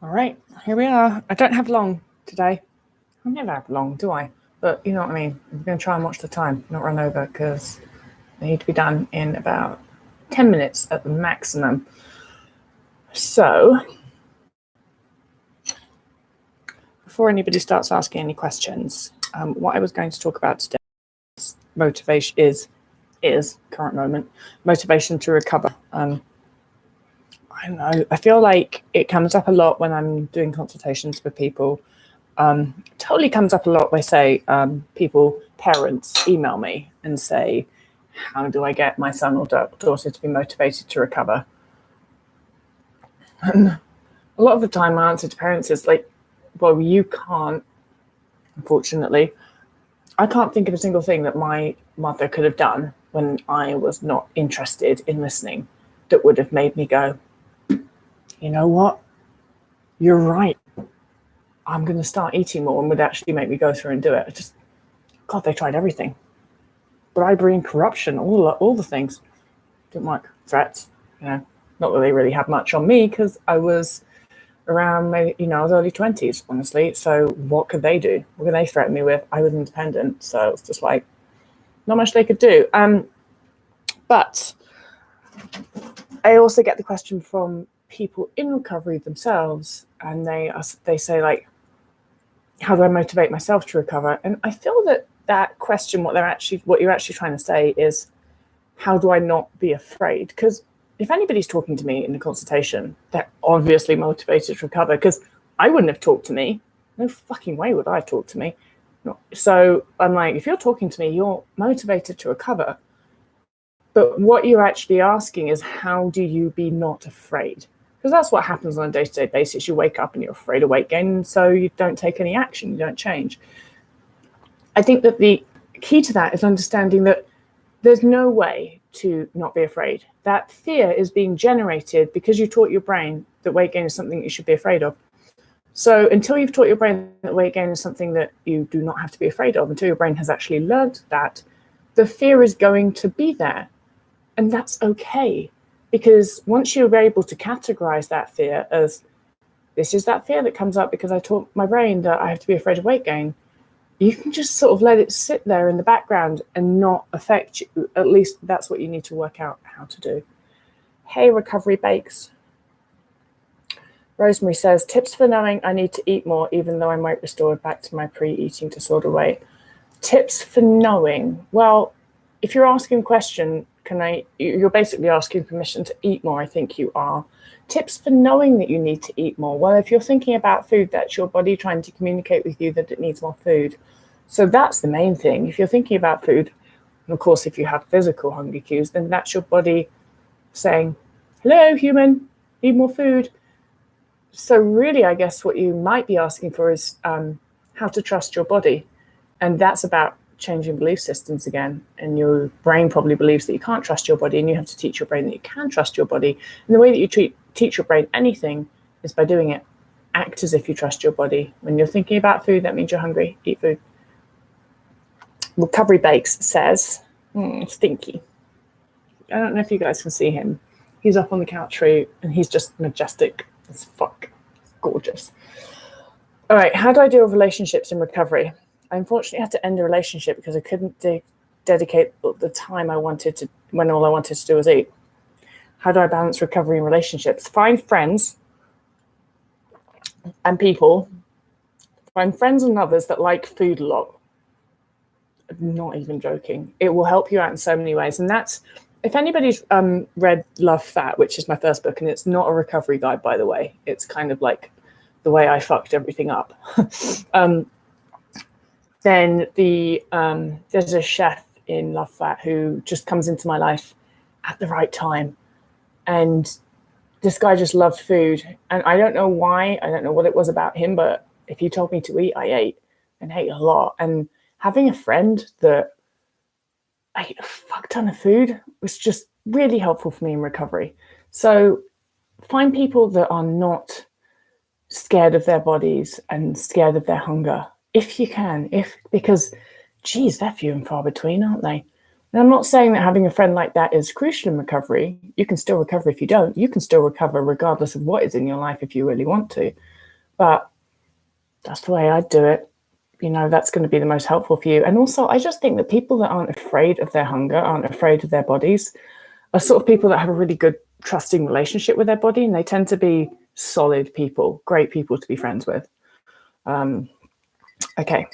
All right, here we are. I don't have long today. I never have long, do I? But you know what I mean. I'm going to try and watch the time, not run over, because they need to be done in about 10 minutes at the maximum. So, before anybody starts asking any questions, what I was going to talk about today is motivation is current moment motivation to recover. I don't know. I feel like it comes up a lot when I'm doing consultations with people. Totally comes up a lot where, say, parents email me and say, how do I get my son or daughter to be motivated to recover? And a lot of the time my answer to parents is like, well, you can't, unfortunately. I can't think of a single thing that my mother could have done when I was not interested in listening that would have made me go, you know what? You're right. I'm going to start eating more, and would actually make me go through and do it. God, they tried everything. Bribery and corruption, all the things. Didn't work. Threats, not that they really had much on me because I was around, maybe, I was early 20s, honestly. So what could they do? What could they threaten me with? I was independent, so it's just like not much they could do. But I also get the question from people in recovery themselves, and they say, like, how do I motivate myself to recover? And I feel that question, what you're actually trying to say is, how do I not be afraid? Because if anybody's talking to me in a consultation, they're obviously motivated to recover, because I wouldn't have talked to me. No fucking way would I talk to me. So I'm like, if you're talking to me, you're motivated to recover. But what you're actually asking is, how do you be not afraid? Because that's what happens on a day-to-day basis. You wake up and you're afraid of weight gain, so you don't take any action, you don't change. I think that the key to that is understanding that there's no way to not be afraid. That fear is being generated because you taught your brain that weight gain is something you should be afraid of. So until you've taught your brain that weight gain is something that you do not have to be afraid of, until your brain has actually learned that, the fear is going to be there. And that's okay. Because once you're able to categorize that fear as, this is that fear that comes up because I taught my brain that I have to be afraid of weight gain, you can just sort of let it sit there in the background and not affect you. At least that's what you need to work out how to do. Hey, Recovery Bakes. Rosemary says, tips for knowing I need to eat more even though I'm weight restored back to my pre-eating disorder weight. Tips for knowing. Well, if you're asking a question, you're basically asking permission to eat more. I think you are. Tips for knowing that you need to eat more. Well, if you're thinking about food, that's your body trying to communicate with you that it needs more food. So that's the main thing. If you're thinking about food, and of course, if you have physical hunger cues, then that's your body saying, hello, human, need more food. So really, I guess what you might be asking for is how to trust your body. And that's about changing belief systems again. And your brain probably believes that you can't trust your body, and you have to teach your brain that you can trust your body. And the way that you teach your brain anything is by doing it. Act as if you trust your body. When you're thinking about food, that means you're hungry. Eat food. Recovery Bakes says, stinky. I don't know if you guys can see him. He's up on the couch tree, and he's just majestic as fuck. Gorgeous. All right, how do I deal with relationships in recovery? I unfortunately had to end a relationship because I couldn't dedicate the time I wanted to when all I wanted to do was eat. How do I balance recovery and relationships? Find friends and people. Find friends and others that like food a lot. I'm not even joking. It will help you out in so many ways. And that's, if anybody's read Love Fat, which is my first book, and it's not a recovery guide, by the way. It's kind of like the way I fucked everything up. Then there's a chef in Love Fat who just comes into my life at the right time. And this guy just loved food. And I don't know why, I don't know what it was about him, but if he told me to eat, I ate, and ate a lot. And having a friend that ate a fuck ton of food was just really helpful for me in recovery. So find people that are not scared of their bodies and scared of their hunger, if you can, because geez, they're few and far between, aren't they? And I'm not saying that having a friend like that is crucial in recovery. You can still recover if you don't. You can still recover regardless of what is in your life if you really want to. But that's the way I do it. That's going to be the most helpful for you. And also, I just think that people that aren't afraid of their hunger, aren't afraid of their bodies, are sort of people that have a really good trusting relationship with their body, and they tend to be solid people, great people to be friends with. Okay.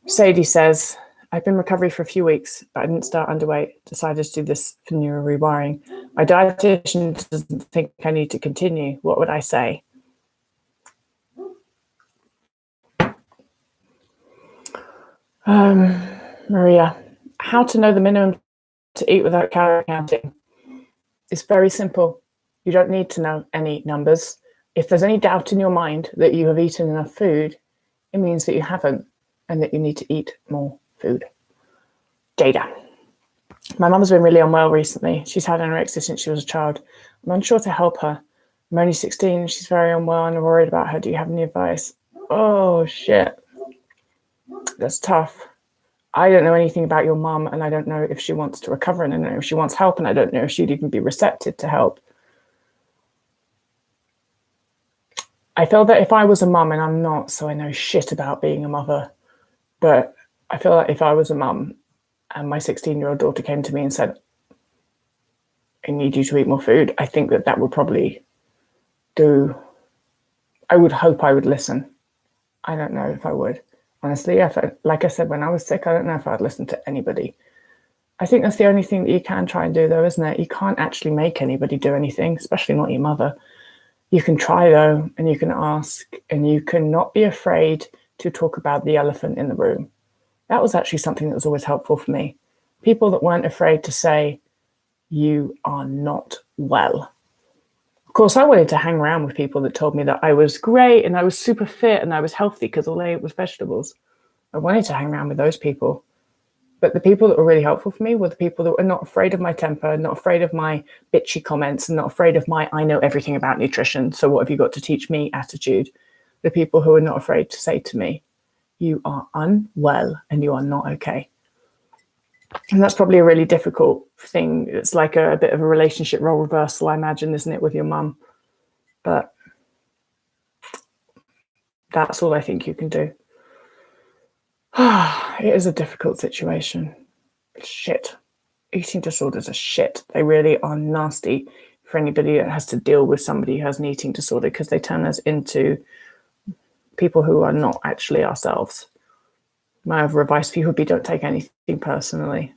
Sadie says, I've been in recovery for a few weeks, but I didn't start underweight. Decided to do this for neuro rewiring. My dietitian doesn't think I need to continue. What would I say? Maria, how to know the minimum to eat without calorie counting? It's very simple. You don't need to know any numbers. If there's any doubt in your mind that you have eaten enough food, it means that you haven't and that you need to eat more food. Jada. My mum's been really unwell recently. She's had anorexia since she was a child. I'm unsure to help her. I'm only 16. She's very unwell and I'm worried about her. Do you have any advice? Oh, shit. That's tough. I don't know anything about your mum, and I don't know if she wants to recover, and I don't know if she wants help, and I don't know if she'd even be receptive to help. I feel that if I was a mum, and I'm not, so I know shit about being a mother, but I feel like if I was a mum and my 16-year-old daughter came to me and said, I need you to eat more food, I think that would probably I would hope I would listen. I don't know if I would. Honestly, like I said, when I was sick, I don't know if I'd listen to anybody. I think that's the only thing that you can try and do, though, isn't it? You can't actually make anybody do anything, especially not your mother. You can try, though, and you can ask, and you can not be afraid to talk about the elephant in the room. That was actually something that was always helpful for me. People that weren't afraid to say, you are not well. Of course, I wanted to hang around with people that told me that I was great and I was super fit and I was healthy because all I ate was vegetables. I wanted to hang around with those people. But the people that were really helpful for me were the people that were not afraid of my temper, not afraid of my bitchy comments, and not afraid of my I know everything about nutrition, so what have you got to teach me attitude. The people who were not afraid to say to me, you are unwell and you are not okay. And that's probably a really difficult thing. It's like a bit of a relationship role reversal, I imagine, isn't it, with your mum? But that's all I think you can do. It is a difficult situation. Shit. Eating disorders are shit. They really are nasty for anybody that has to deal with somebody who has an eating disorder, because they turn us into people who are not actually ourselves. My other advice for you would be, don't take anything personally.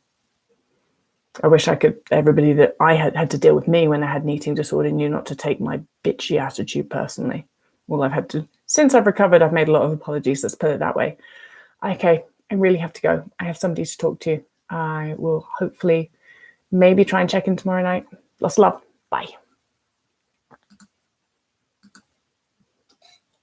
I wish everybody that I had to deal with me when I had an eating disorder knew not to take my bitchy attitude personally. Well, since I've recovered, I've made a lot of apologies, let's put it that way. Okay, I really have to go. I have somebody to talk to. I will hopefully maybe try and check in tomorrow night. Lots of love. Bye.